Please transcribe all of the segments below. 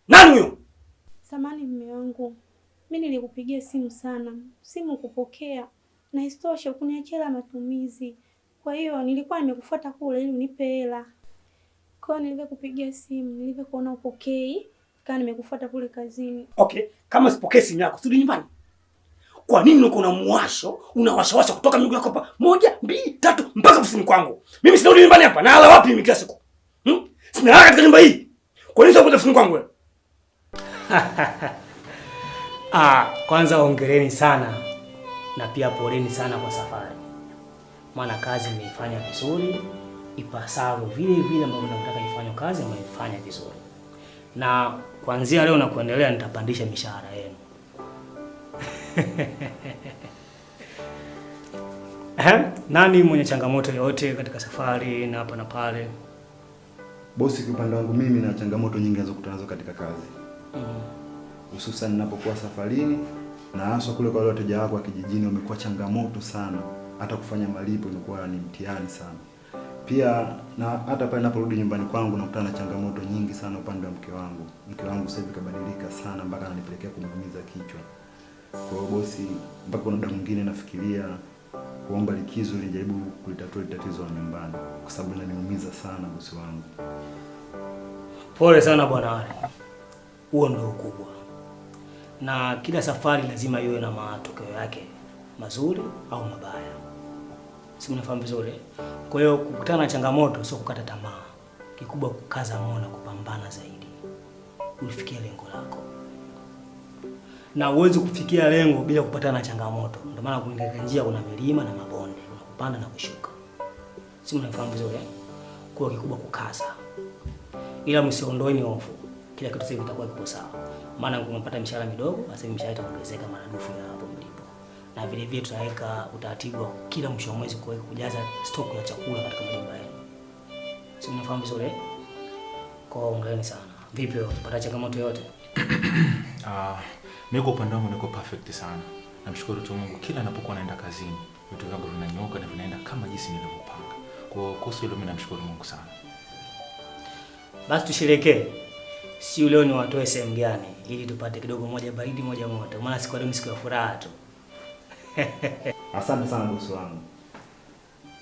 Nani huyo? Samahani mume wangu. Mimi nilikupigia simu sana. Simu kupokea. Na isitoshe kuniachia hela matumizi. Kwa hiyo nilikuwa nimekufuata kule ili unipe hela. Kwa hiyo nilivyokupigia simu, nilivyokuona upokei, kama nimekufuata kule kazini. Okay, kama sipokee simu yako, sirudi nyumbani. Kwa nini uko na muwasho, unawashawasha kutoka miguu yako hapa 1, 2, 3 mpaka ofisini kwangu? Mimi sirudi nyumbani hapa. Na hala wapi mimi kila siku? Sina raha katika nyumba hii. Kwa nini sio ofisini kwangu wewe? Kwanza hongereni sana na pia poleni sana kwa safari. Maana kazi mmeifanya vizuri, ipasavyo vile ambavyo nataka ifanye kazi mmeifanya vizuri. Na kuanzia leo na kuendelea nitapandisha mishahara yenu. Nani mwenye changamoto yoyote katika safari na hapa na pale? Bosi, kwa upande wangu mimi na changamoto nyingi ninazokutana nazo katika kazi. Hususan ninapokuwa safarini na hasa kule kwa wale wateja wako wa kijijini wamekuwa changamoto sana. Hata kufanya malipo imekuwa ni mtihani sana. Pia na hata pale ninaporudi nyumbani kwangu nakutana na changamoto nyingi sana upande wa mke wangu. Mke wangu sasa hivi kabadilika sana mpaka ananipelekea kuniumiza kichwa. Kwa hiyo bosi, mpaka kuna muda mwingine nafikiria kuomba likizo ili nijaribu kulitatua tatizo la nyumbani kwa sababu linaniumiza sana bosi wangu. Pole sana bwana wale. Huo ndio ukubwa. Na kila safari lazima iwe na matokeo yake, mazuri au mabaya. Si mnafahamu vizuri? Kwa hiyo kukutana na changamoto sio kukata tamaa. Kikubwa kukaza moyo na kupambana zaidi. Ulifikia lengo lako. Na uweze kufikia lengo bila kupatana na changamoto. Ndio maana kuingia njia kuna milima na mabonde, kuna kupanda na kushuka. Si mnafahamu vizuri? Kwa kikubwa kukaza. Ila msiondoeni hofu. Kila kitu sasa kitakuwa kipo sawa. Maana unapata mishahara midogo, sasa mishahara itaongezeka maradufu ya hapo mlipo. Na vile vile tutaweka utaratibu wa kila mwisho wa mwezi kujaza stock ya chakula katika majumba yenu. Si mnafahamu vizuri? Kwa hongereni sana. Vipi wewe, unapata changamoto yote? Mimi kwa upande wangu niko perfect sana. Namshukuru tu Mungu kila ninapokuwa naenda kazini, vitu vyangu vinanyooka na vinaenda kama jinsi nilivyopanga. Kwa kuhusu hilo mimi namshukuru Mungu sana. Basi tusherekee. Si leo ni watoe sehemu gani ili tupate kidogo moja baridi moja moto. Maana siku leo ni siku ya furaha tu. Asante sana bosi wangu.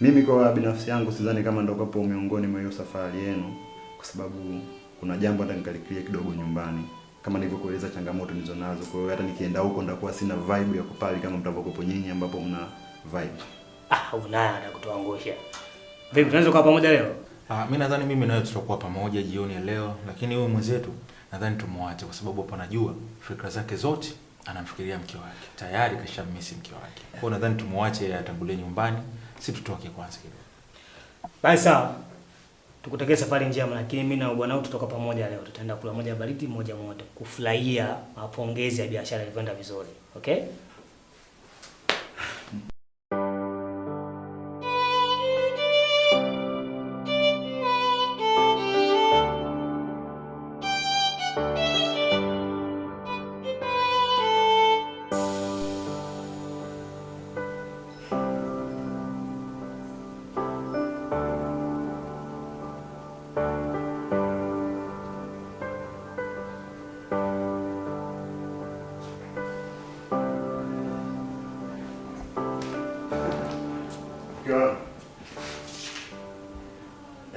Mimi kwa binafsi yangu sidhani kama ndio kwa miongoni mwa hiyo safari yenu kwa sababu kuna jambo hata nikalikilia kidogo nyumbani. Kama nilivyokueleza changamoto nilizonazo. Kwa hiyo hata nikienda huko ndakuwa sina vibe ya kupali kama mtavyokuwa nyinyi ambapo mna vibe. Unaenda kutuangusha. Vipi tunaweza kuwa pamoja leo? Mimi nadhani mimi na wewe tutakuwa pamoja jioni ya leo, lakini wewe mwenzetu nadhani tumwache kwa sababu hapo anajua fikra zake zote anamfikiria mke wake. Tayari kashamisi mke wake. Kwa hiyo nadhani tumwache atangulie nyumbani, si tutoke kwanza kidogo. Basi sawa. Tukutakie safari njema, lakini mimi na bwana wangu tutoka pamoja leo. Tutaenda kula moja baridi moja moto kufurahia mapongezi ya biashara ilivyoenda vizuri. Okay?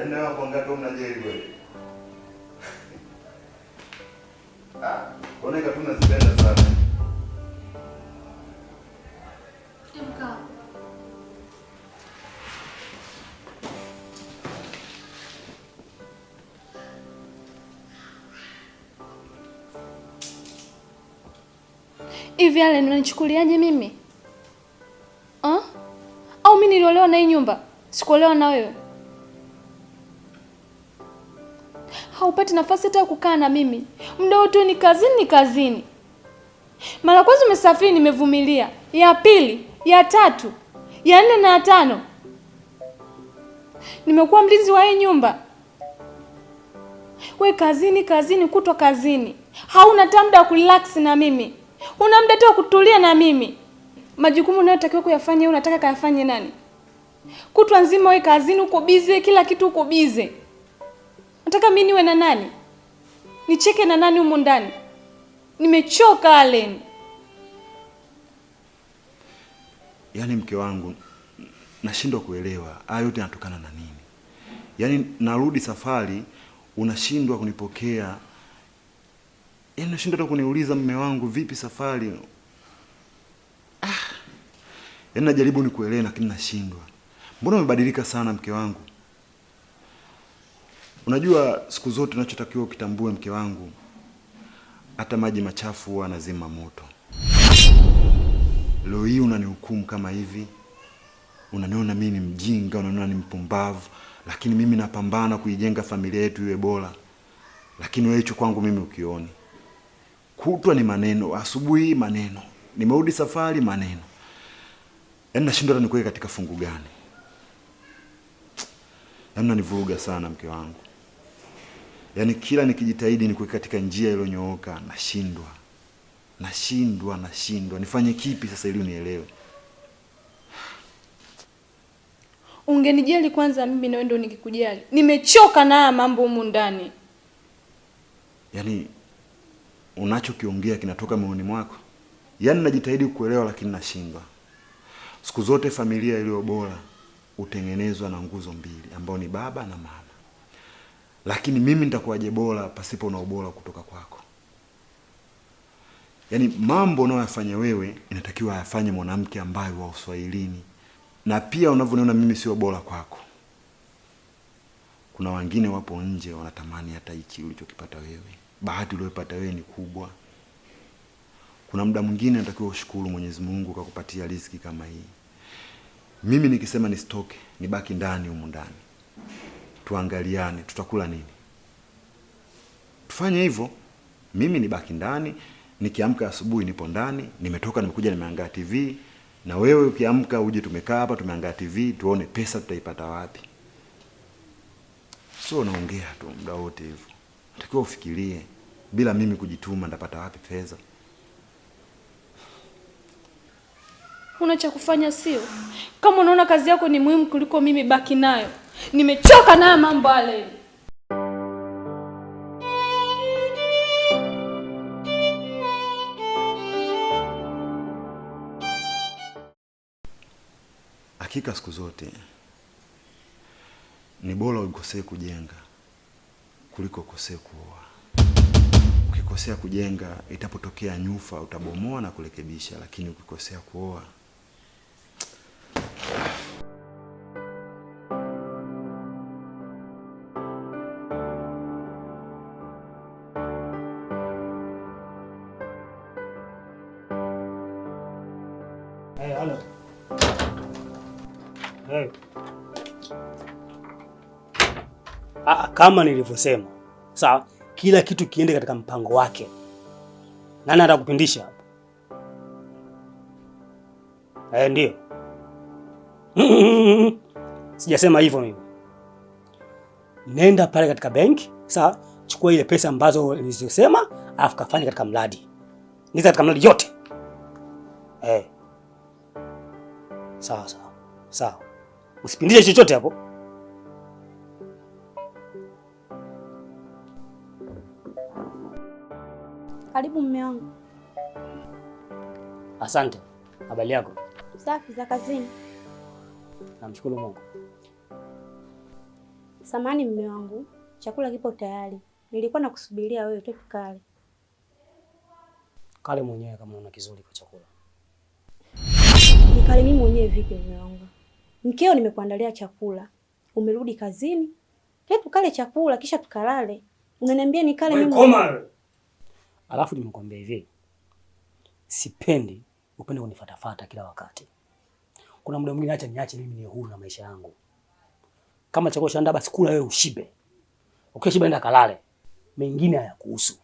Eneo kuangalia mnajeri wewe. Ona kama tunazipenda sana. Emka. Hivi ale unanichukuliaje mimi? Au mimi niliolewa na hii nyumba? Sikuolewa na wewe. Haupati nafasi hata kukaa na mimi. Muda wote ni kazini. Mara kwanza umesafiri nimevumilia. Ya pili, ya tatu, ya 4 na ya 5. Nimekuwa mlinzi wa hii nyumba. We kazini kutwa kazini. Hauna hata muda wa kurelax na mimi. Una muda wa kutulia na mimi. Majukumu unayotakiwa kuyafanya unataka kayafanye nani? Kutwa nzima wewe kazini uko busy, kila kitu uko busy. Nataka mimi niwe na nani? Nicheke na nani humo ndani? Nimechoka Allen. Yaani mke wangu, nashindwa kuelewa haya yote yanatokana na nini? Yaani narudi safari unashindwa kunipokea. Yaani unashindwa hata kuniuliza mume wangu vipi safari. Yaani najaribu nikuelewe lakini nashindwa. Mbona umebadilika sana mke wangu? Unajua siku zote unachotakiwa ukitambue mke wangu, hata maji machafu huwa yanazima moto. Leo hii unanihukumu kama hivi. Unaniona mimi ni mjinga, unaniona ni mpumbavu, lakini mimi napambana kuijenga familia yetu iwe bora. Lakini wewe hicho kwangu mimi ukioni. Kutwa ni maneno, asubuhi maneno. Nimerudi safari maneno. Yaani nashindwa hata nikuweke katika fungu gani. Yaani unanivuruga sana mke wangu. Yaani kila nikijitahidi nikuweke katika njia iliyonyooka nashindwa. Nashindwa. Nifanye kipi sasa ili unielewe? Ungenijali kwanza mimi na wewe ndio nikikujali. Nimechoka na haya mambo humu ndani. Yaani unachokiongea kinatoka moyoni mwako? Yaani najitahidi kukuelewa lakini nashindwa. Siku zote familia iliyo bora utengenezwa na nguzo mbili ambao ni baba na mama. Lakini mimi nitakuwaje bora pasipo na ubora kutoka kwako? Yaani mambo unayofanya wewe inatakiwa ayafanye mwanamke ambaye wa Uswahilini. Na pia unavyoniona mimi sio bora kwako. Kuna wengine wapo nje wanatamani hata hichi ulichokipata wewe. Bahati uliyopata wewe ni kubwa. Kuna muda mwingine natakiwa ushukuru Mwenyezi Mungu kwa kupatia riziki kama hii. Mimi nikisema nisitoke, nibaki ndani humu ndani. Tuangaliane, tutakula nini? Tufanye hivyo. Mimi nibaki ndani, nikiamka asubuhi nipo ndani, nimetoka nimekuja nimeangalia TV, na wewe ukiamka uje tumekaa hapa tumeangalia TV, tuone pesa tutaipata wapi. Sio naongea tu muda wote hivyo. Natakiwa ufikirie, bila mimi kujituma ndapata wapi pesa? Una cha kufanya sio? Kama unaona kazi yako ni muhimu kuliko mimi, baki nayo. Nimechoka na mambo yale. Hakika siku zote ni bora ukosee kujenga kuliko ukosee kuoa. Ukikosea kujenga itapotokea nyufa utabomoa na kurekebisha, lakini ukikosea kuoa Hello. Hey. Kama nilivyosema, sawa, kila kitu kiende katika mpango wake. Nani atakupindisha hapo? Ndio. Sijasema hivyo mimi. Nenda pale katika benki, sawa, chukua ile pesa ambazo nilizosema, alafu kafanya katika mradi. Niza katika mradi yote. Sawa. Usipindishe chochote hapo. Karibu mume wangu. Asante. Habari yako? Safi, za kazini. Namshukuru Mungu. Samahani mume wangu, chakula kipo tayari. Nilikuwa nakusubiria wewe tu tukale. Kale mwenyewe kama una kizuri kwa chakula. Nikale mimi mwenyewe vipi mume wangu? Mkeo nimekuandalia chakula. Umerudi kazini? Tukale chakula kisha tukalale. Unaniambia nikale mimi. Koma. Alafu nimekwambia hivi. Sipendi upende kunifatafata kila wakati. Kuna muda mwingine acha niache mimi ni huru na maisha yangu. Kama chakula shanda basi kula wewe ushibe. Ukishiba enda kalale. Mengine hayakuhusu.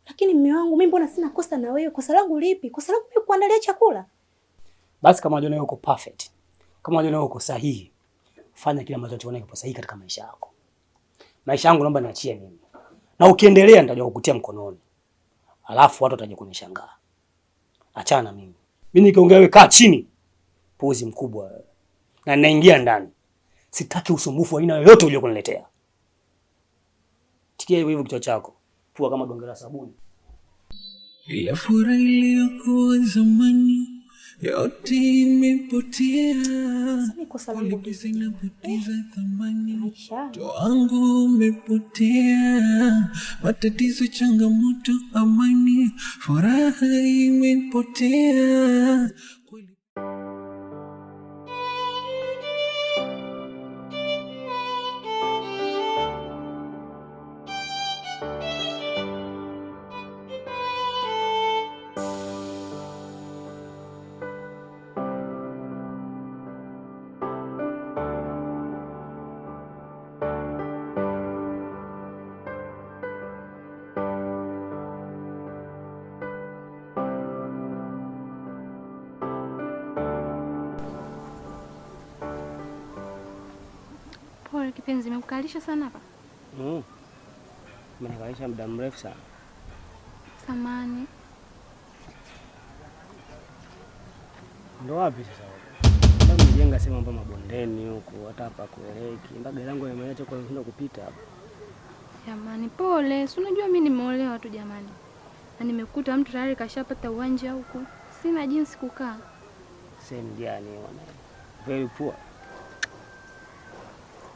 Lakini mume wangu mimi mbona sina kosa na wewe? Kosa langu lipi? Kosa langu mimi kuandalia chakula. Basi kama unajua uko perfect. Kama unajua uko sahihi. Fanya kile ambacho unaona kipo sahihi katika maisha yako. Maisha yangu naomba niachie mimi. Na ukiendelea nitaje kukutia mkononi. Alafu watu wataje kunishangaa. Achana na mimi. Mimi nikiongea wewe kaa chini. Puzi mkubwa wewe. Na ninaingia ndani. Sitaki usumbufu wa aina yoyote uliyokuniletea. Tikia hivyo kichwa chako. Pua kama donge la sabuni. Ile furaha iliyokuwa zamani yote imepotea. Zinapoteza thamani. Moyo wangu umepotea. Matatizo, changamoto, amani, furaha imepotea. Pole kipenzi, nimekukalisha sana hapa. Nimekalisha muda mrefu sana. Samani. Ndo wapi sasa wewe? Ndio mjenga sema hapa mabondeni huko, hata hapa kueleki. Mpaka lango limeacha kwa kwenda kupita hapa. Jamani pole, si unajua mimi nimeolewa tu jamani. Na nimekuta mtu tayari kashapata uwanja huko. Sina jinsi kukaa. Same gani wana? Very poor.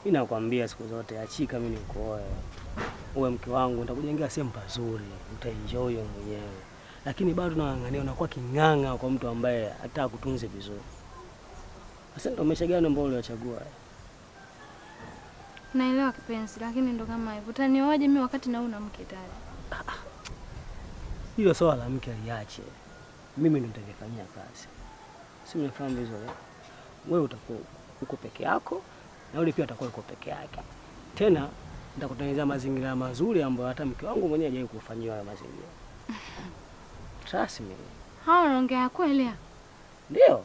Mimi nakwambia siku zote achika mimi nikuoe. Uwe mke wangu, nitakujengea sehemu pazuri, utaenjoy mwenyewe. Lakini bado naangania unakuwa king'anga kwa mtu ambaye hata kutunze vizuri. Sasa ndio maisha gani ambayo uliyochagua? Naelewa kipenzi, lakini ndo kama hivyo. Utanioaje mimi wakati na una mke tayari? Hiyo swala la mke aliache. Mimi ndo nitakifanyia kazi. Si unafahamu vizuri? Wewe utakuwa uko peke yako na yule pia atakuwa uko peke yake. Tena nitakutengenezea mazingira mazuri ambayo hata mke wangu mwenyewe hajawahi kufanyiwa hayo mazingira. Trust me. Hao unaongea kweli? Ndio.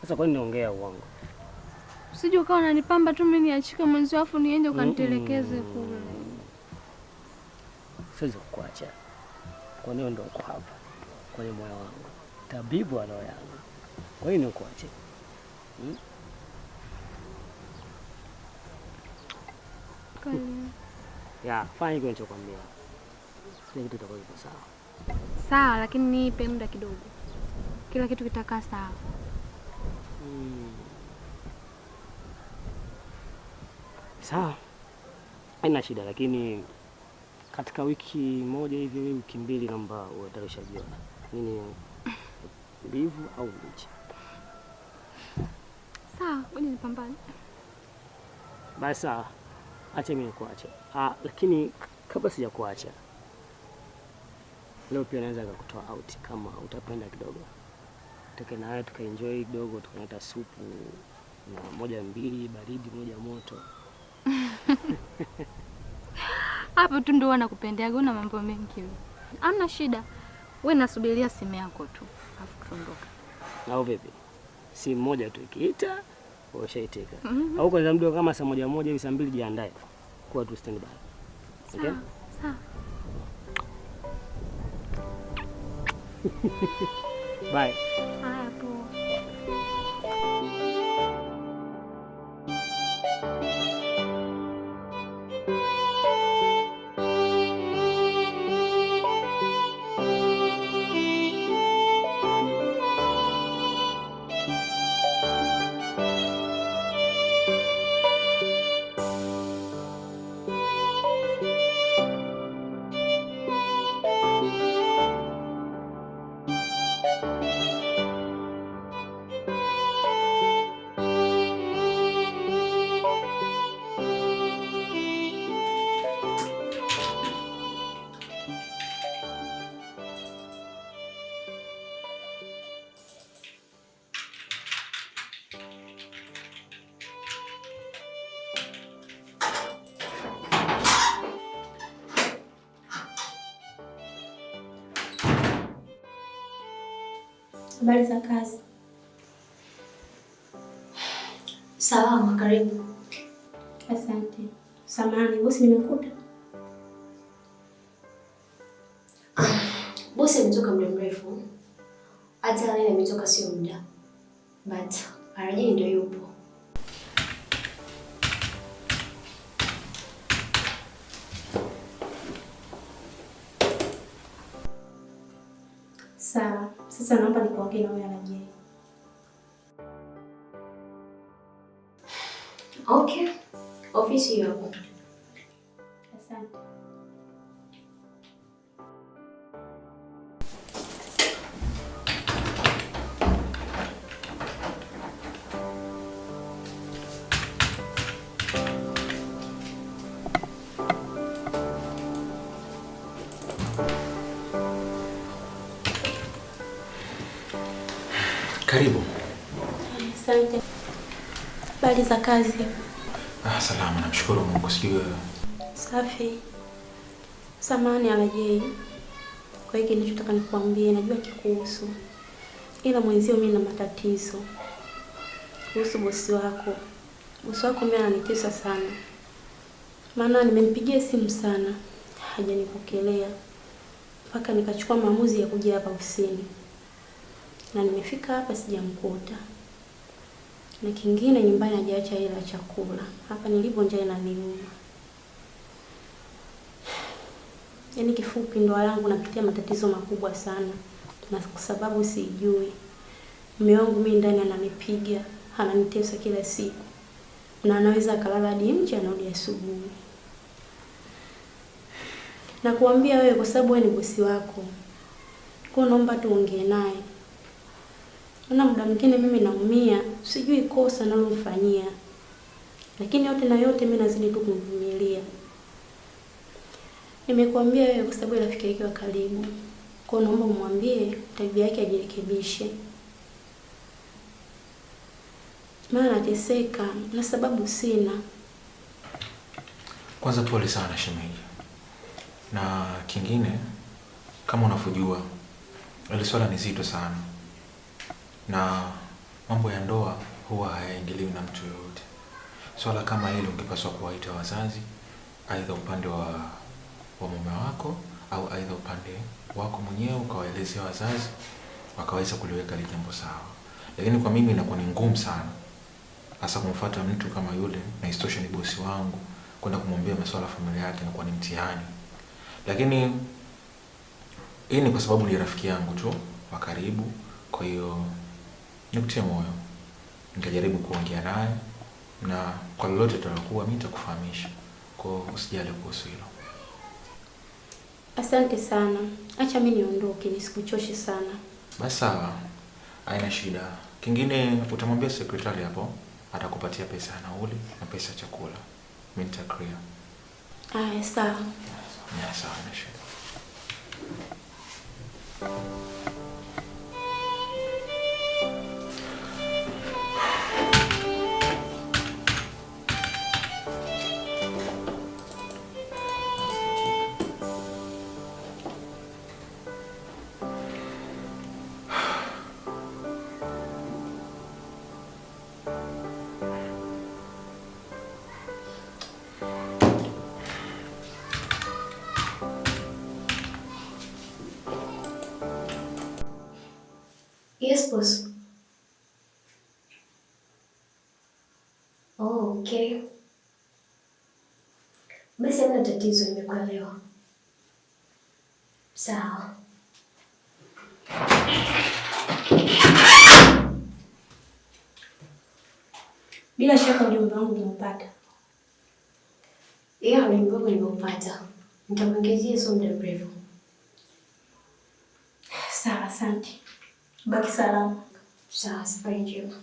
Sasa kwa nini naongea uongo? Usije ukawa unanipamba tu mimi niachike mwenzi afu niende ukanitelekeze kule. Siwezi kukuacha. Kwa nini ndo uko hapa? Kwenye moyo wangu. Tabibu wa roho yangu. Kwa nini ukuache? Ya, fanya kile nilichokuambia. Kila kitu kitakuwa sawa. Sawa, lakini nipe muda kidogo. Kila kitu kitakaa sawa. Sawa. Haina shida, lakini katika wiki moja hivi, wiki mbili namba utashajua nini mbivu au mbichi. Sawa, ngoja nipambane. Basi sawa. Acha mimi nikuache. Lakini kabla sijakuacha, leo pia naweza kukutoa out kama utapenda kidogo. Tuke na wewe tukaenjoy kidogo, tukaleta supu na moja mbili baridi, moja moto. Hapo tu ndio nakupendeaga, una mambo mengi wewe. Hamna shida. Wewe nasubiria simu yako tu, afu tuondoka. Au vipi? Simu moja tu ikiita, ushaitika. Au kwa muda kama saa moja hivi saa mbili jiandae. Kwa tu stand by. Okay? Sawa. Bye. Haya poa. Habari za kazi? Salama, karibu. Asante. Samahani, bosi nimekuta? Bosi ametoka muda mrefu. Hata leo ametoka sio muda. But Arajini ndio yupo. Sawa. Sasa naomba nikuongee na wewe J. Okay. Ofisi yako. Asante. Karibu. Asante. Habari za kazi? Salama, namshukuru Mungu. Sijui wewe? Safi. Samahani J. Kwa hiki nilichotaka nikuambie, najua kikuhusu. Ila mwenzio mimi na matatizo. Kuhusu bosi wako. Bosi wako mimi ananitesa sana. Maana nimempigia simu sana, hajanipokelea. Mpaka nikachukua maamuzi ya kuja hapa ofisini. Na nimefika hapa sijamkuta. Na kingine nyumbani hajaacha hela ya chakula. Hapa nilipo njaa inaniuma. Yaani kifupi ndoa yangu napitia matatizo makubwa sana. Na kwa sababu sijui. Mume wangu mimi ndani ananipiga, ananitesa kila siku. Na anaweza akalala hadi nje anarudi asubuhi. Na kuambia wewe kwa sababu wewe ni bosi wako. Kwa naomba tuongee naye. Maana muda mwingine mimi naumia, sijui kosa nalomfanyia. Lakini yote na yote mimi nazidi tu kumvumilia. Nimekuambia wewe kwa sababu rafiki yake wa karibu. Kwa naomba umwambie tabia yake ajirekebishe. Maana nateseka na sababu sina. Kwanza pole sana shemeji. Na kingine kama unavyojua ile swala ni zito sana. Na mambo ya ndoa huwa hayaingiliwi na mtu yoyote. Swala kama hilo ungepaswa kuwaita wazazi, aidha upande wa mume wako au aidha upande wako mwenyewe ukawaelezea wazazi wakaweza kuliweka ile jambo sawa. Lakini kwa mimi inakuwa ni ngumu sana hasa kumfuata mtu kama yule, na istosha ni bosi wangu, kwenda kumwambia masuala ya familia yake inakuwa ni mtihani. Lakini hii ni kwa sababu ni rafiki yangu tu wa karibu, kwa hiyo nikutie moyo. Nitajaribu kuongea naye na kwa lolote tutakayokuwa mimi nitakufahamisha. Kwa hiyo usijali kuhusu hilo. Asante sana. Acha mimi niondoke nisikuchoshe sana. Basi sawa. Haina shida. Kingine utamwambia sekretari hapo atakupatia pesa ya nauli na pesa ya chakula. Mimi nitakria. Sawa. Sawa, haina shida. Yes, boss. Oh, okay. Basi hamna tatizo, nimekuelewa. Sawa. Bila shaka ujumbe wangu umeupata. Ujumbe wangu nimeupata. Nitakuongezea sio muda mrefu. Sawa, asante. Baki salama. Sawa, safari njema.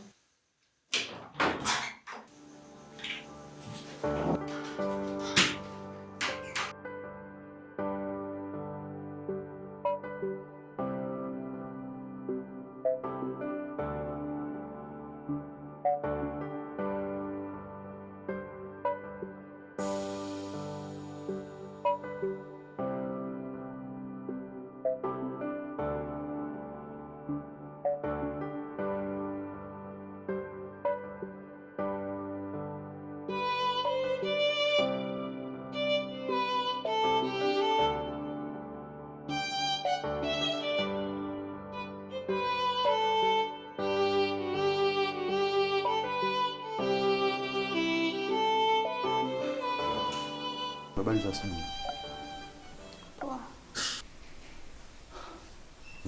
Habari za asubuhi.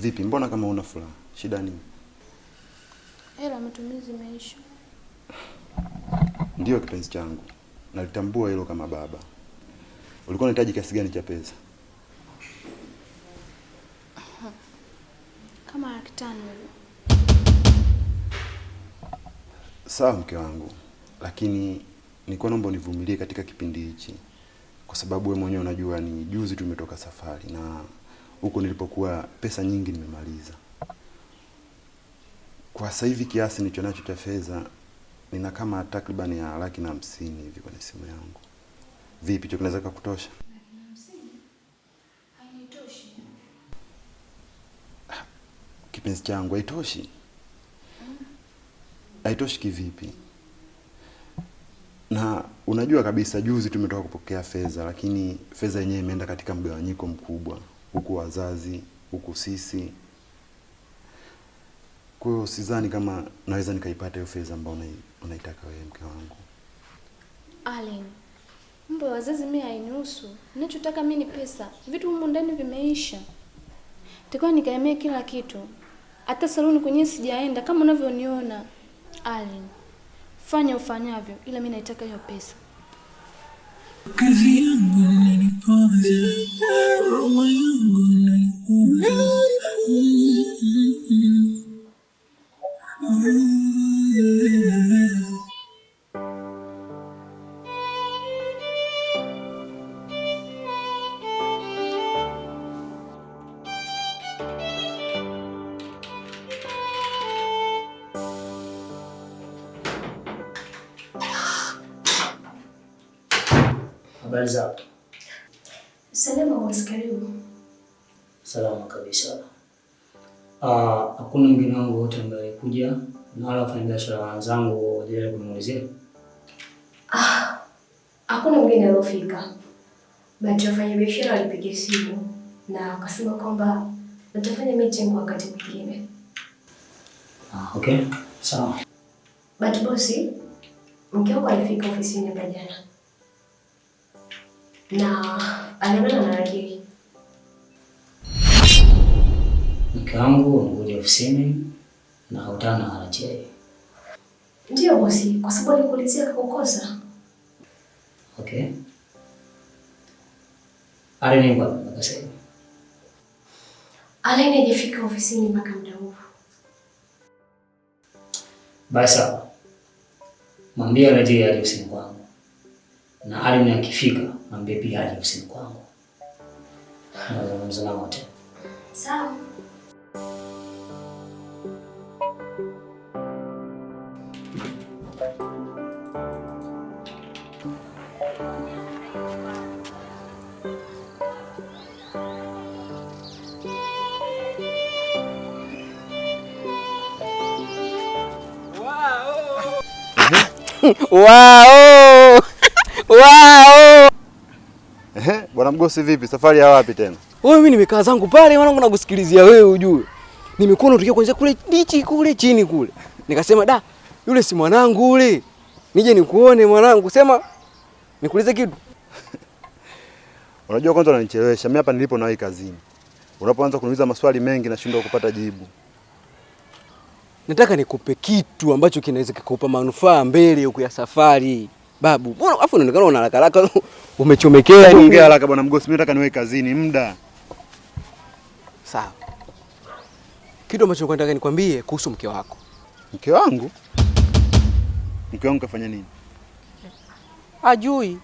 Vipi, mbona kama una furaha? Shida nini? Hela matumizi imeisha. Ndio kipenzi changu. Nalitambua hilo kama baba. Ulikuwa unahitaji kiasi gani cha pesa? Kama 500 hivi. Sawa mke wangu. Lakini nilikuwa naomba univumilie katika kipindi hichi. Kwa sababu wewe mwenyewe unajua ni juzi tumetoka safari na huko nilipokuwa pesa nyingi nimemaliza. Kwa sasa hivi kiasi nilicho nacho cha fedha nina kama takriban ya 150,000 hivi kwenye simu yangu. Vipi, hicho kinaweza kukutosha? 150? Hainitoshi. Kipenzi changu, haitoshi. Haitoshi kivipi? Na unajua kabisa juzi tumetoka kupokea fedha, lakini fedha yenyewe imeenda katika mgawanyiko mkubwa. Huku wazazi, huku sisi. Kwa hiyo sidhani kama naweza nikaipata hiyo fedha ambayo unaitaka wewe mke wangu. Allen, mambo ya wazazi mimi hainihusu. Ninachotaka mimi ni pesa. Vitu humu ndani vimeisha. Nitakuwa nikaemea kila kitu. Hata saluni kwenyewe sijaenda kama unavyoniona. Allen, fanya ufanyavyo ila mimi naitaka hiyo pesa. Kazi yangu inaniponza, roho yangu inaniponza. Habari zako? Salama boss, karibu. Salama kabisa. Hakuna mgeni wangu wote ambaye alikuja na wala wafanyabiashara wenzangu waje kuniulizia? Hakuna mgeni aliyofika. But wafanyabiashara walipiga simu na akasema kwamba watafanya meeting kwa wakati mwingine. Okay. Sawa. But boss, mke wako alifika ofisini hapa jana. Na alionana na Rajeli. Mke wangu amekuja ofisini na hautana na Rajeli. Ndio bosi, kwa sababu alikuulizia akakukosa. Okay. Allen kwa akasema. Allen hajafika ofisini mpaka muda huu. Basi sawa. Mwambie Rajeli aje ofisini kwangu. Na Allen akifika, mwambie pia aje ofisini kwangu. Nazungumza wote. Sawa. Wow! Wow! Bwana Mgosi vipi? Safari ya wapi tena? Wewe mimi nimekaa zangu pale mwanangu nakusikilizia wewe ujue. Nimekuona tukiwa kwanza kule dichi kule chini kule. Nikasema da, yule si mwanangu ule. Nije nikuone mwanangu. Sema nikuulize kitu. Unajua kwanza unanichelewesha. Mimi hapa nilipo na wewe kazini. Unapoanza kuniuliza maswali mengi nashindwa kupata jibu. Nataka nikupe kitu ambacho kinaweza kukupa manufaa mbele huko ya safari. Babu, mbona afu unaonekana una haraka umechomekea nini? Ongea haraka bwana Mgosi, mimi nataka niwe kazini muda. Sawa. Kitu ambacho nataka nikwambie kuhusu mke wako. Mke wangu? Mke wangu kafanya nini? Hajui.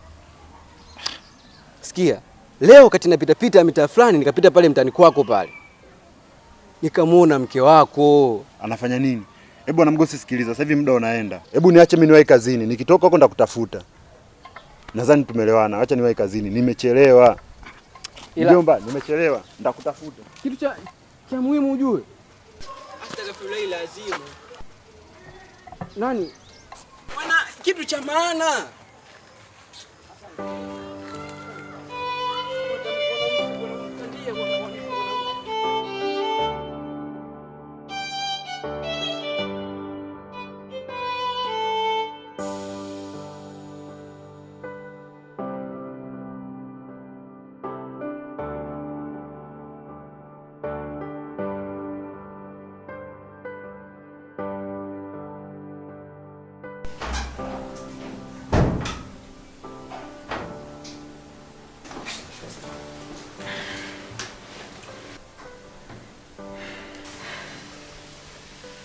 Sikia, leo wakati napita mitaa fulani nikapita pale mtani kwako pale. Nikamuona mke wako. Anafanya nini? Hebu bwana Mgosi sikiliza, sasa hivi muda unaenda. Hebu niache mimi niwahi kazini. Nikitoka huko ndakutafuta. Nadhani tumeelewana. Acha niwahi kazini. Nimechelewa. Mjomba, nimechelewa. Ndakutafuta. Kitu cha muhimu ujue. Astaghfirullah lazima. Nani? Bwana, kitu cha maana.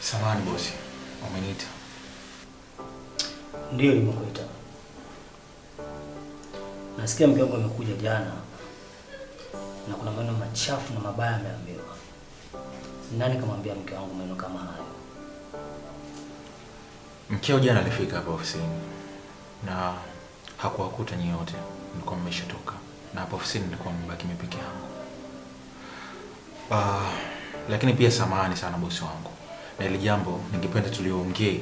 Samahani bosi, umeniita? Ndio nimekuita. Nasikia mke wangu amekuja jana na kuna maneno machafu na mabaya ameambiwa. Nani kamwambia mke wangu maneno kama hayo? Mkeo jana alifika hapa ofisini na hakuwakuta nyote, nilikuwa mmeshatoka na hapa ofisini nilikuwa mbaki mimi peke yangu. Lakini pia samahani sana bosi wangu. Na ile jambo ningependa tuliongee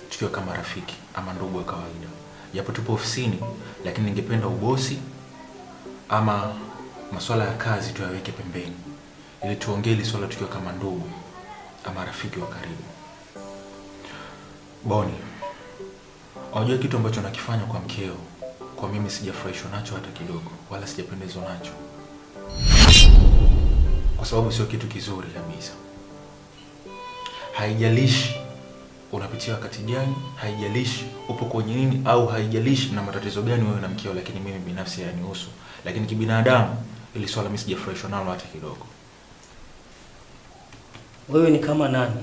tukiwa kama rafiki ama ndugu wa kawaida. Japo tupo ofisini, lakini ningependa ubosi ama masuala ya kazi tuyaweke pembeni, ili tuongee ile swala tukiwa kama ndugu ama rafiki wa karibu. Boni, unajua kitu ambacho nakifanya kwa mkeo, kwa mimi sijafurahishwa nacho hata kidogo, wala sijapendezwa nacho. Kwa sababu sio kitu kizuri kabisa. Haijalishi unapitia wakati gani, haijalishi upo kwenye nini, au haijalishi na matatizo gani wewe na mkeo, lakini mimi binafsi hayanihusu. Lakini kibinadamu ili swala mimi sijafurahishwa nalo hata kidogo. Wewe ni kama nani?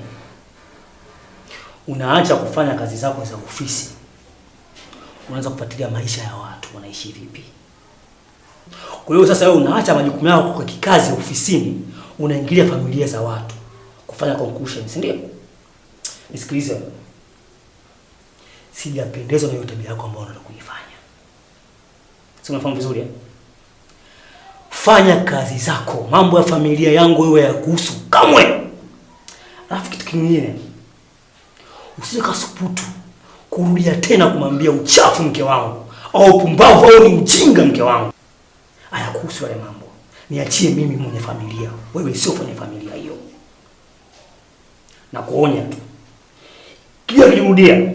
Unaacha kufanya kazi zako za ofisi, unaanza kufuatilia maisha ya watu wanaishi vipi. Kwa hiyo sasa wewe unaacha majukumu yako kwa kikazi ofisini, unaingilia familia za watu kufanya conclusion, si ndio? Nisikilize. Sijapendezwa na hiyo tabia yako ambayo unataka kuifanya. Si unafahamu vizuri eh? Fanya kazi zako, mambo ya familia yangu wewe yakuhusu kamwe. Alafu kitu kingine, usije kasuputu kurudia tena kumwambia uchafu mke wangu au pumbavu au ni ujinga mke wangu. Hayakuhusu yale mambo. Niachie mimi mwenye familia. Wewe sio mwenye familia hiyo. Na kuonya tu. Kija kujirudia.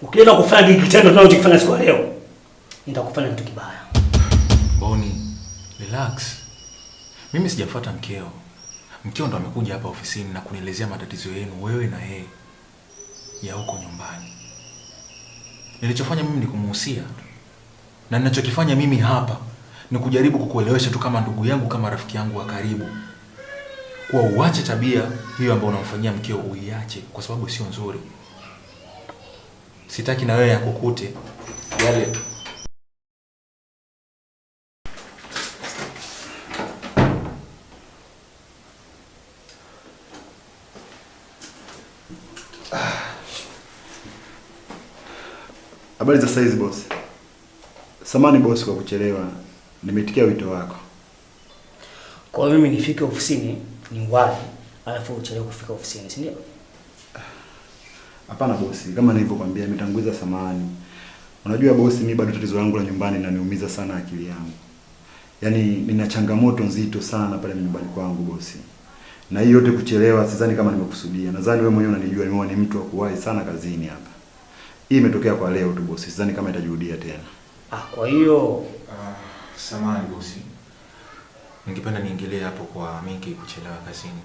Ukienda kufanya hiki kitendo tunachokifanya siku leo, nitakufanya kitu kibaya. Boni, relax. Mimi sijafuata mkeo. Mkeo ndo amekuja hapa ofisini na kunielezea matatizo yenu wewe na yeye ya huko nyumbani. Nilichofanya mimi ni kumuhusia. Na ninachokifanya mimi hapa ni kujaribu kukuelewesha tu kama ndugu yangu, kama rafiki yangu wa karibu. Kwa uache tabia hiyo ambayo unamfanyia mkeo, uiache kwa sababu sio nzuri. Sitaki na wewe yakukute yale. Habari za saizi boss. Samahani boss kwa kuchelewa. Nimetikia wito wako. Kwa hiyo mimi nifike ofisini ni wahi, alafu uchelewe kufika ofisini, si ndio? Hapana bosi, kama nilivyokuambia nimetanguliza samahani. Unajua bosi, mimi bado tatizo langu la nyumbani linaniumiza sana akili yangu. Yaani nina changamoto nzito sana pale nyumbani kwangu bosi. Na hiyo yote kuchelewa sidhani kama nimekusudia. Nadhani wewe mwenyewe unanijua mimi ni mtu wa kuwahi sana kazini hapa. Hii imetokea kwa leo tu bosi, sidhani kama itajirudia tena. Kwa hiyo Samahani bosi. Ningependa niingilie hapo kwa Minki kuchelewa kazini.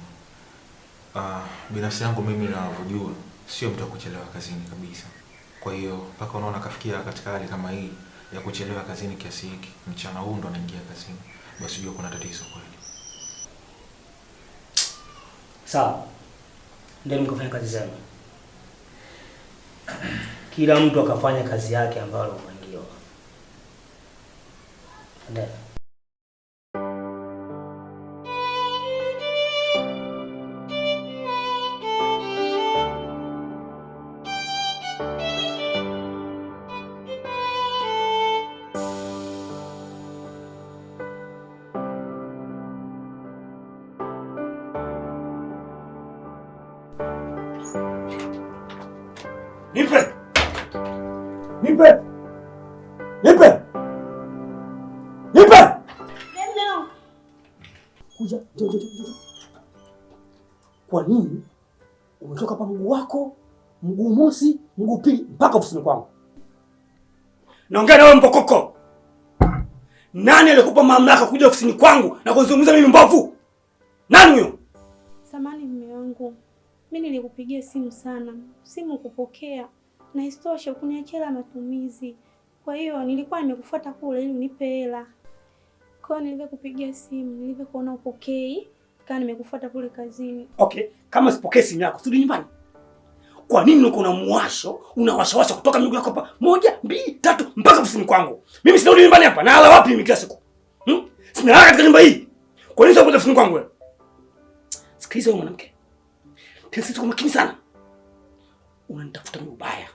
Binafsi yangu mimi ninavyojua sio mtu wa kuchelewa kazini kabisa. Kwa hiyo mpaka unaona kafikia katika hali kama hii ya kuchelewa kazini kiasi hiki, mchana huu ndo anaingia kazini, basi jua kuna tatizo kweli. sawa, ndio mkafanya kazi zenu. Kila mtu akafanya kazi yake ambayo alipangiwa. Ndio. Nipe! Nipe! Nipe! Nipe! Neno. Kuja, njoo. Kwa nini umetoka hapa mguu wako, mguu mosi, mguu pili mpaka ofisini kwangu? Naongea na wewe mpokoko. Nani alikupa mamlaka kuja ofisini kwangu na kuzungumza mimi mbovu? Nani huyo? Samahani mume wangu. Mimi nilikupigia simu sana. Simu kupokea. Na isitoshe kuniachia matumizi. Kwa hiyo nilikuwa nimekufuata kule ili unipe hela. Kwa hiyo nilivyokupigia simu, nilivyokuona upokei, Kaa nimekufuata kule kazini. Okay, kama sipokee simu yako, sirudi nyumbani. Kwa nini uko na muwasho, unawashawasha kutoka miguu yako hapa 1, 2, 3 mpaka ofisini kwangu? Mimi sirudi nyumbani hapa, nalala wapi mimi kila siku? Sina raha katika nyumba hii. Kwa nini unakuja ofisini kwangu wewe? Sikiliza wewe mwanamke. Tena sisi kwa makini sana. Unanitafuta mimi ubaya.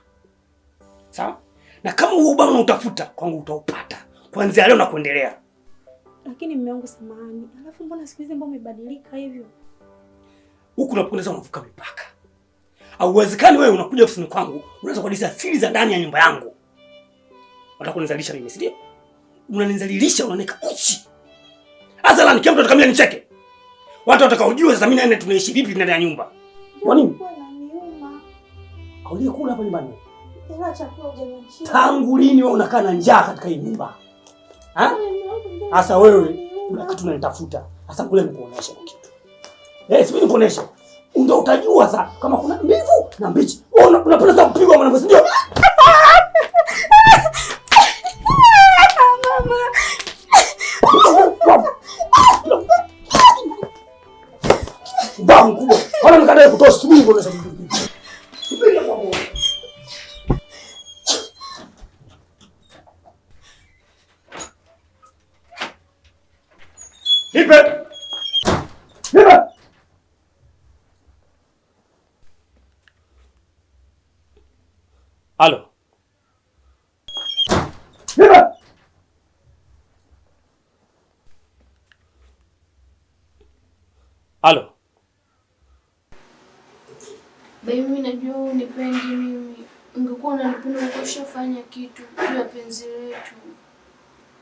Sawa? Na kama huo ubaya unautafuta kwangu utaupata. Kuanzia leo na kuendelea. Lakini mume wangu samahani. Alafu mbona siku hizi mbona umebadilika hivyo? Huku unapendeza unavuka mipaka. Hauwezekani wewe unakuja ofisini kwangu, unaanza kuhadithia siri za ndani ya nyumba yangu. Unataka kunizalisha mimi, si ndio? Unanizalilisha, unaoneka uchi. Hasa kila mtu atakamia nicheke. Watu watakaojua sasa mimi na yeye tunaishi vipi ndani ya nyumba. Kwa nini? Kaulie kula hapa nyumbani. Ila chakula hujaniachia. Tangu lini wewe unakaa na njaa katika hii nyumba? Ha? Sasa wewe una kitu unanitafuta. Sasa kule nikuoneshe kitu. Mimi nikuoneshe. Ndio utajua sasa kama kuna mbivu na mbichi. Wewe unapenda sana kupigwa mwanangu, si ndio? Babu kubwa. Hana mkadae kutosha, subiri kuonesha kitu. Subiri hapo hapo. Nipe. Halo. Halo. Baby, mimi najua unipendi mimi. Ungekuwa unanipenda ukishafanya kitu juu ya penzi letu.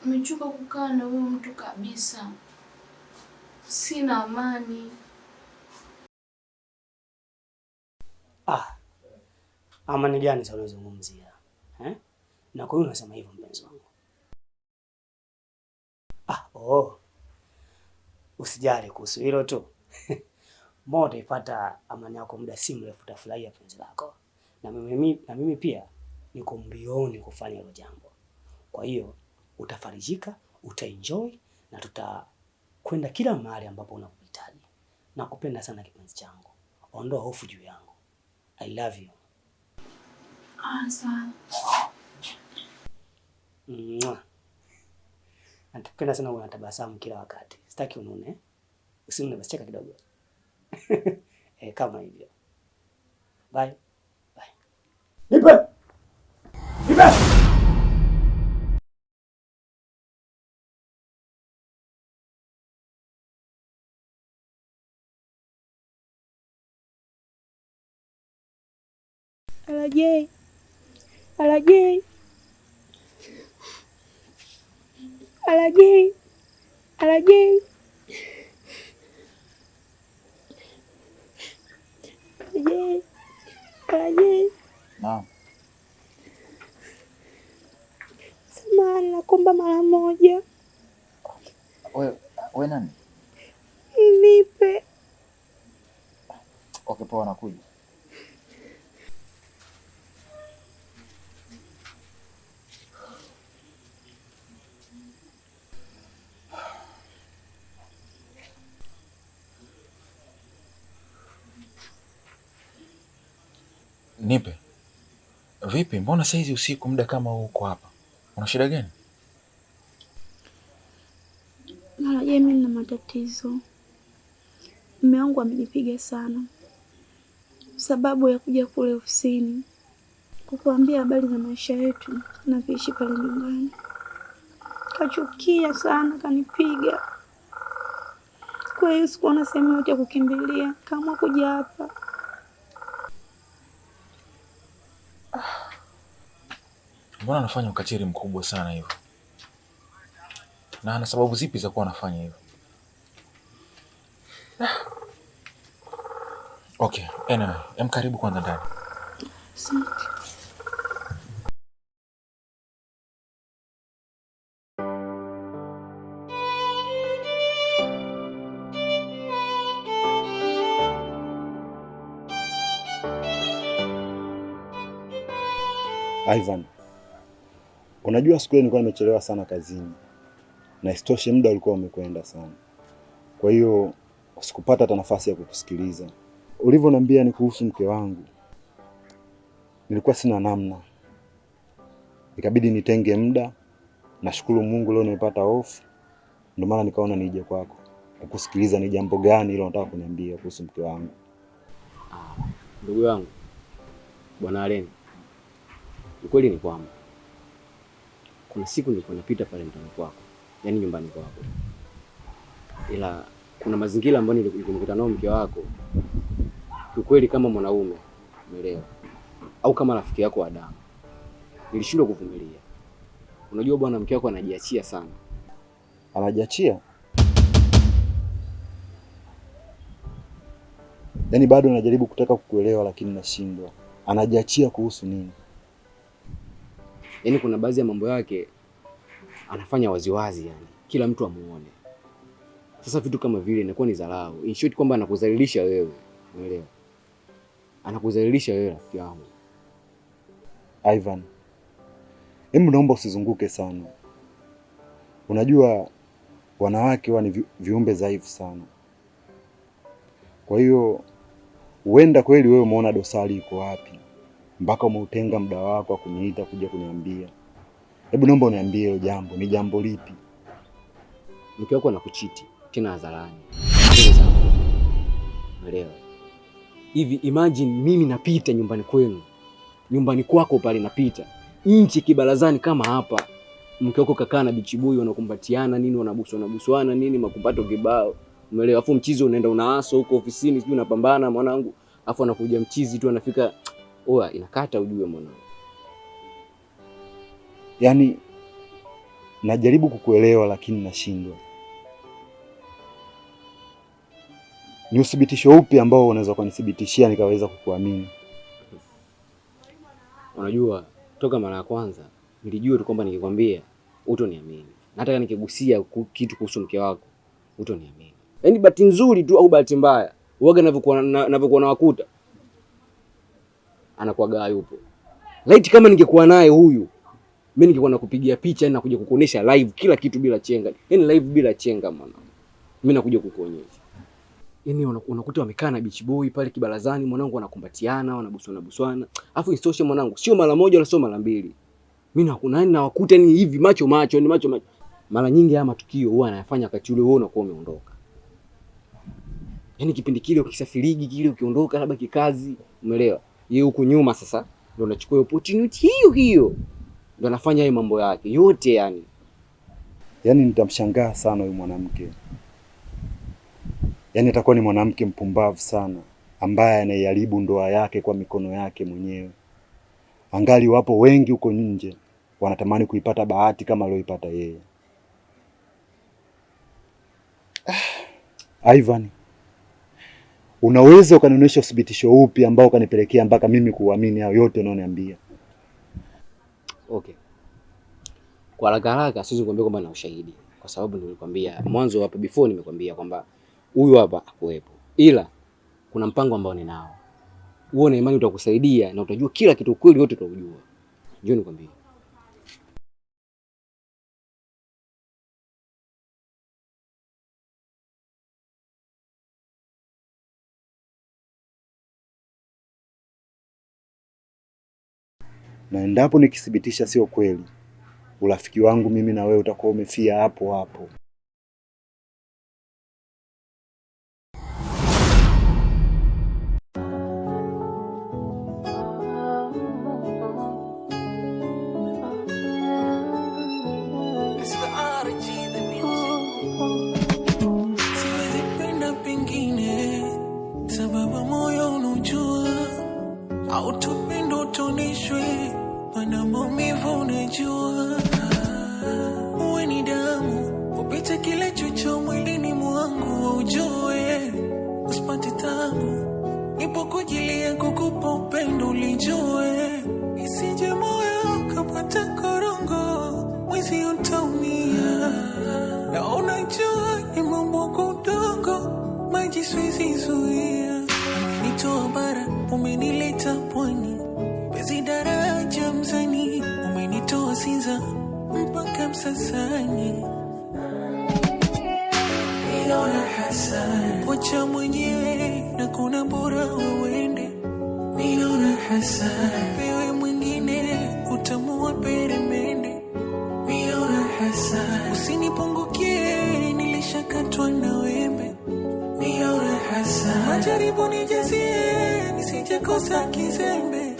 Nimechoka kukaa na huyo mtu kabisa. Sina amani. Amani gani sasa unazungumzia? Na kwa hiyo unasema hivyo mpenzi wangu? Usijali kuhusu hilo tu. Mbona utaipata amani yako muda si mrefu, utafurahia penzi lako. Na mimi pia niko mbioni kufanya hilo jambo. Kwa hiyo utafarijika, utaenjoy na tutakwenda kila mahali ambapo unakuhitaji. Nakupenda sana kipenzi changu. Ondoa hofu juu yangu. I love you. Sawa. Nakupenda sana, unatabasamu kila wakati. Sitaki unune. Usinune, basi cheka kidogo. Kama hivyo. Bye. Bye. Nipe. Alajei. Naam. Samahani, nakuomba mara moja. Wewe nani? Nipe. Okay, poa, nakuja. Nipe. Vipi? Mbona saizi usiku muda kama huu uko hapa? Una shida gani? Alajei, mimi nina matatizo. Mume wangu amenipiga sana. Sababu ya kuja kule ofisini kukuambia habari za maisha yetu na kuishi pale nyumbani. Kachukia sana, kanipiga. Kwa hiyo sikuona sehemu yote ya kukimbilia, kama kuja hapa. Mbona anafanya ukatili mkubwa sana hivyo? Na ana sababu zipi za kuwa anafanya hivyo? Okay, anyway, karibu kwanza ndani. Asante. Ivan, unajua siku ile nilikuwa nimechelewa sana kazini na isitoshe muda ulikuwa umekwenda sana. Kwa hiyo sikupata hata nafasi ya kukusikiliza. Ulivyoniambia ni kuhusu mke wangu, nilikuwa sina namna, ikabidi nitenge muda. Nashukuru Mungu leo nimepata off, ndio maana nikaona nije kwako kukusikiliza ni jambo gani hilo unataka kuniambia kuhusu mke wangu. Ndugu yangu Bwana Aleni, ukweli ni kwamba kuna siku nilikuwa napita pale ndani kwako, yaani nyumbani kwako, ila kuna mazingira ambayo nilikutana nao mke wako. Ukweli kama mwanaume, umeelewa, au kama rafiki yako wa damu, nilishindwa kuvumilia. Unajua bwana, mke wako anajiachia sana. Anajiachia? Yaani bado najaribu kutaka kukuelewa lakini nashindwa. Anajiachia kuhusu nini? Yaani kuna baadhi ya mambo yake anafanya waziwazi, yani kila mtu amuone. Sasa vitu kama vile inakuwa ni dharau. In short kwamba anakudhalilisha wewe. Umeelewa? Anakudhalilisha wewe rafiki yangu. Ivan, hebu naomba usizunguke sana. Unajua wanawake wa ni viumbe dhaifu sana. Kwa hiyo huenda kweli wewe umeona dosari iko wapi mpaka umeutenga muda wako kuniita kuja kuniambia. Hebu naomba uniambie hilo jambo, ni jambo lipi? Mke wako anakuchiti tena hadharani. Umeelewa? Hivi imagine mimi napita nyumbani kwenu, nyumbani kwako pale napita, nchi kibarazani kama hapa, mke wako kakaa na bichibui wanakumbatiana nini, wanabusuana nini, makumpato kibao. Umeelewa? Afu mchizi unaenda unaaso huko ofisini, sijui unapambana mwanangu, afu anakuja mchizi tu anafika, oa inakata ujue mwanangu. Yaani najaribu kukuelewa lakini nashindwa. Ni uthibitisho upi ambao unaweza kunithibitishia nikaweza kukuamini? Unajua toka mara ya kwanza nilijua tu kwamba nikikwambia utoniamini. Na hata nikigusia kitu kuhusu mke wako utoniamini. Yaani bahati nzuri tu au bahati mbaya, uoga navyokuwa nawakuta anakuaga yupo. Laiti kama ningekuwa naye huyu, mimi ningekuwa nakupigia picha na kuja kukuonesha live kila kitu bila chenga. Yaani live bila chenga mwana. Mimi nakuja kukuonyesha. Yaani unakuta wamekaa na beach boy pale kibarazani, mwanangu wanakumbatiana, wanabuswana. Alafu isitoshe mwanangu, sio mara moja wala sio mara mbili. Mimi nawakuta ni hivi macho ni macho. Mara nyingi haya matukio huwa anayafanya wakati ule wewe unakuwa umeondoka. Yaani kipindi kile ukisafirigi kile ukiondoka labda kikazi, umeelewa? Yeye huko nyuma sasa ndio anachukua opportunity hiyo. Ndio anafanya hayo mambo yake yote yani. Yaani nitamshangaa sana huyu mwanamke. Yaani atakuwa ni mwanamke mpumbavu sana ambaye anaiharibu ndoa yake kwa mikono yake mwenyewe. Angali wapo wengi huko nje wanatamani kuipata bahati kama aliyoipata yeye. Ivan, unaweza ukanionyesha uthibitisho upi ambao ukanipelekea mpaka mimi kuamini hayo yote unaoniambia? Okay. Kwa haraka siwezi kukuambia kwamba na ushahidi kwa sababu nilikwambia mwanzo hapa before nimekwambia kwamba huyu hapa hakuepo. Ila kuna mpango ambao ninao. Uone imani utakusaidia na utajua kila kitu, kweli yote utajua. Njoo nikwambie. Na endapo nikithibitisha sio kweli, urafiki wangu mimi na wewe utakuwa umefia hapo hapo. Umenileta pwani, pezi daraja mzani, umenitoa Sinza mpaka Msasani. Ninaona hasara kuacha mwenyewe na kuna bora uende. Ninaona hasara wewe mwingine utamua peremende. Ninaona hasara usinipungukie nilishakatwa na wembe. Ninaona hasara majaribu nijazie nisije kosa kizembe.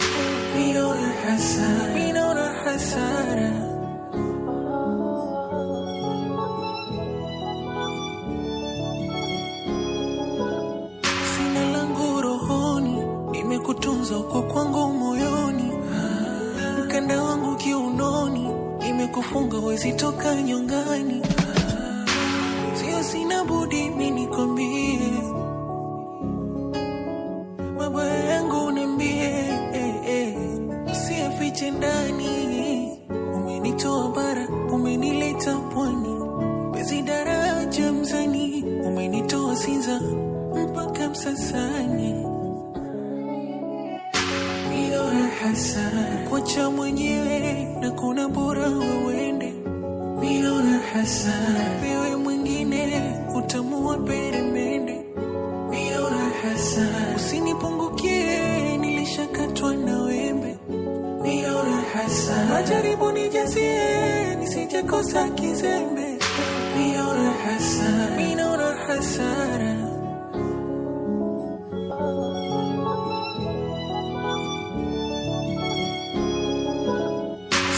Ninaona hasara, ninaona hasara. Sina langu rohoni, nimekutunza uko kwangu moyoni. Mkanda wangu kiunoni, nimekufunga wezi toka nyongani. Sio sina budi mimi nikwambie, mabaya yangu niambie, usiyafiche ndani. Umenitoa bara, umenileta pwani, bezi daraja mzani, umenitoa Sinza mpaka Msasani. Ninaona hasara kuacha mwenyewe na kuna bora uende. Ninaona hasara wewe mwingine utamua peremende. Ninaona hasara usinipungukie nilishakatwa na wembe. Ninaona hasara majaribu nijazie nisije kosa kizembe. Ninaona hasara, ninaona hasara.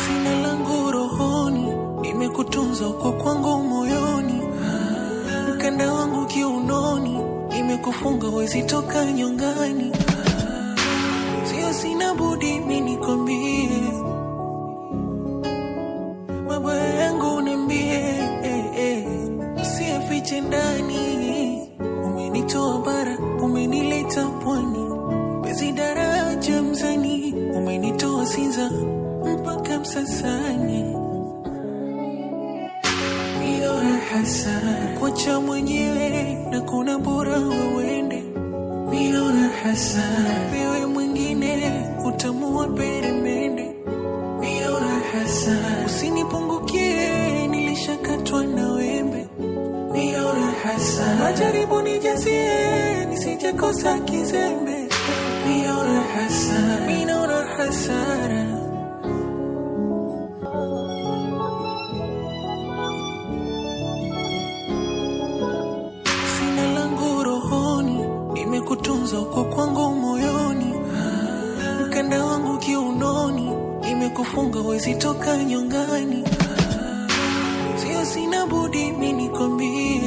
Sina langu rohoni, nimekutunza uko kwangu moyoni. Mkanda wangu kiunoni, nimekufunga wezi toka nyongani. Sio sina budi mimi nikwambie, mabaya yangu niambie, usiyafiche ndani. Umenitoa bara, umenileta pwani, bezi daraja mzani, umenitoa Sinza mpaka Msasani. Ninaona hasara kuacha mwenyewe na kuna bora uende. Ninaona hasara wewe mwingine utamua peremende. Ninaona hasara usinipungukie nilishakatwa na wembe. Ninaona hasara majaribu nijazie nisije kosa kizembe. Ninaona hasara, ninaona hasara. Sina langu rohoni, nimekutunza uko kwangu moyoni. Mkanda wangu kiunoni, nimekufunga wezi toka nyongani. Sio sina budi mimi nikwambie,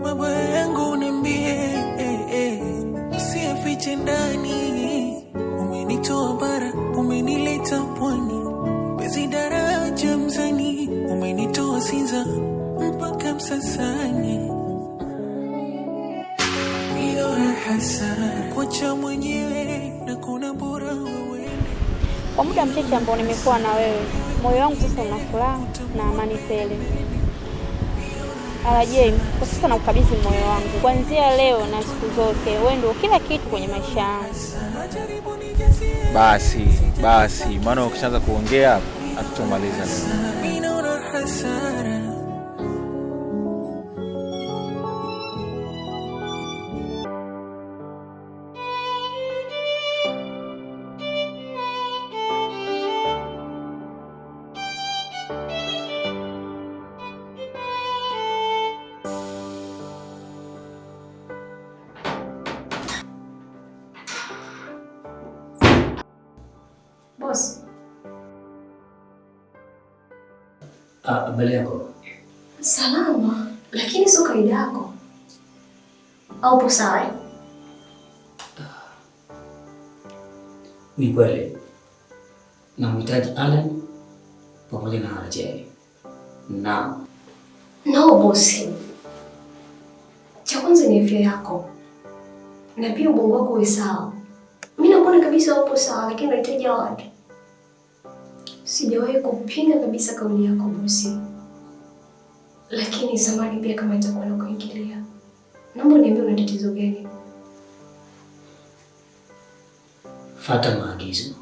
mabaya yangu niambie, usiyafiche ndani. Umenitoa bara, umenileta pwani, bezi daraja mzani, umenitoa Sinza mpaka Msasani. Ninaona hasara kuacha mwenyewe na kuna bora uende. Kwa muda mchache ambao nimekuwa na wewe, moyo wangu sasa una furaha na amani tele. Alaje, kwa sasa nakukabidhi moyo wangu. Kuanzia leo na siku zote, wewe ndio kila kitu kwenye maisha yangu. Basi, maana ukishaanza kuongea hatutomaliza leo. Ninaona hasara. Boss. Habari yako? Salama, lakini sio kawaida yako. Au upo sawa? Ni kweli. Namhitaji Allen pamoja na RJ. No boss. Cha kwanza ni afya yako. Na pia ubongo wako uwe sawa. Mimi naona kabisa upo sawa, lakini unahitaji watu. Sijawahi kupinga kabisa kauli yako bosi. Lakini samani pia kama itakuwa na kuingilia. Naomba niambie una tatizo gani? Fuata maagizo.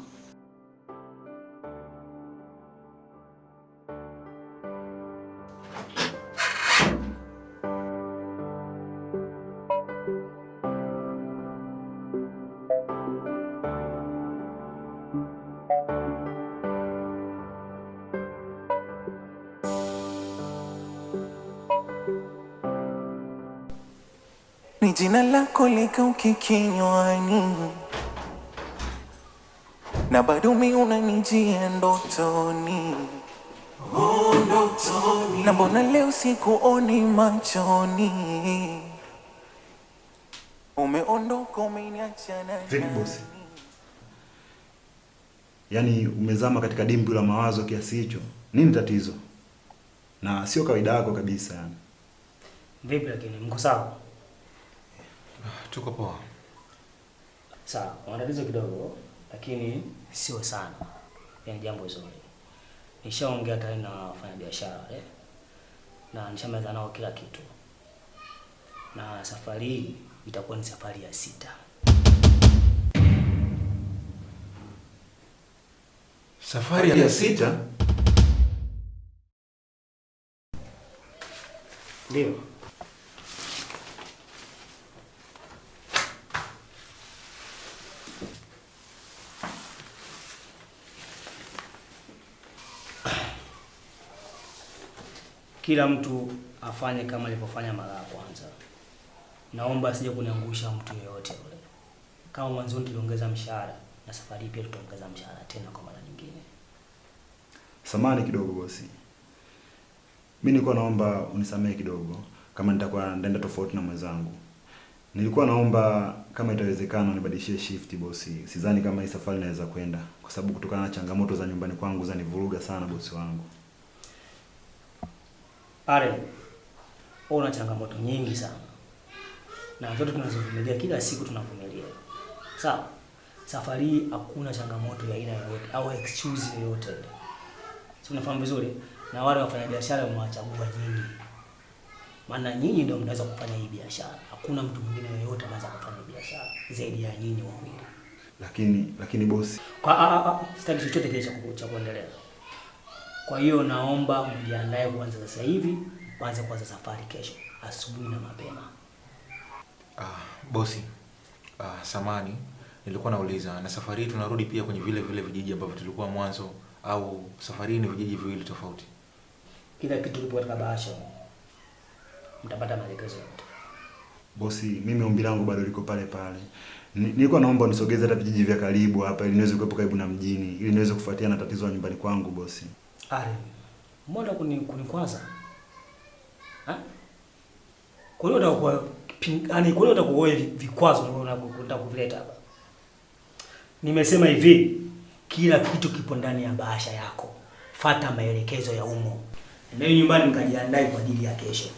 ni jina lako likauke kinywani, na bado mimi unanijia ndotoni. Ndotoni. Na mbona leo sikuoni machoni? Umeondoka umeniacha na Vipi bosi? Yaani umezama katika dimbwi la mawazo kiasi hicho? Nini tatizo? Na sio kawaida yako kabisa yani. Vipi lakini mko sawa? Tuko poa. Sawa, una tatizo kidogo lakini sio sana. Yaani jambo zuri. Nishaongea tayari na wafanyabiashara na nishamaliza nao kila kitu. Na safari hii itakuwa ni safari ya 6. Safari ya 6? Ndio. Kila mtu afanye kama alivyofanya mara ya kwanza. Naomba asije kuniangusha mtu yeyote yule. Kama mwanzoni tuliongeza mshahara, na safari pia tutaongeza mshahara tena kwa mara nyingine. Samahani kidogo bosi. Mimi nilikuwa naomba unisamehe kidogo kama nitakuwa ndaenda tofauti na mwenzangu. Nilikuwa naomba kama itawezekana unibadilishie shift bosi. Sidhani kama hii safari inaweza kwenda kwa sababu kutokana na changamoto za nyumbani kwangu zanivuruga sana bosi wangu. Are, una changamoto nyingi sana. Na zote tunazovumilia kila siku tunavumilia. Sawa? Safari hii hakuna changamoto ya aina yoyote au excuse yoyote. Si unafahamu vizuri? Na wale wafanyabiashara wamewachagua nyinyi. Maana nyinyi ndio mnaweza kufanya hii biashara. Hakuna mtu mwingine yeyote anaweza kufanya biashara zaidi ya nyinyi wawili. Lakini bosi. Sitaki chochote kile cha kuendelea. Kwa hiyo naomba mjiandae kuanza sasa hivi, kuanza safari kesho asubuhi na mapema. Bosi. Samani, nilikuwa nauliza na safari hii tunarudi pia kwenye vile vijiji ambavyo tulikuwa mwanzo au safari ni vijiji viwili tofauti? Kila kitu kipo katika bahasha. Mtapata maelekezo yote. Bosi, mimi ombi langu bado liko pale pale. Nilikuwa naomba unisogeze hata vijiji vya karibu hapa ili niweze kuepuka karibu na mjini, ili niweze kufuatia na tatizo la nyumbani kwangu bosi. Mbona kunikwaza? Kwa hiyo utakuwa kwa utakuwa vikwazo unataka kuvileta hapa. Nimesema hivi, kila kitu kipo ndani ya bahasha yako. Fuata maelekezo ya umo. Ndio nyumbani mkajiandae kwa ajili ya kesho.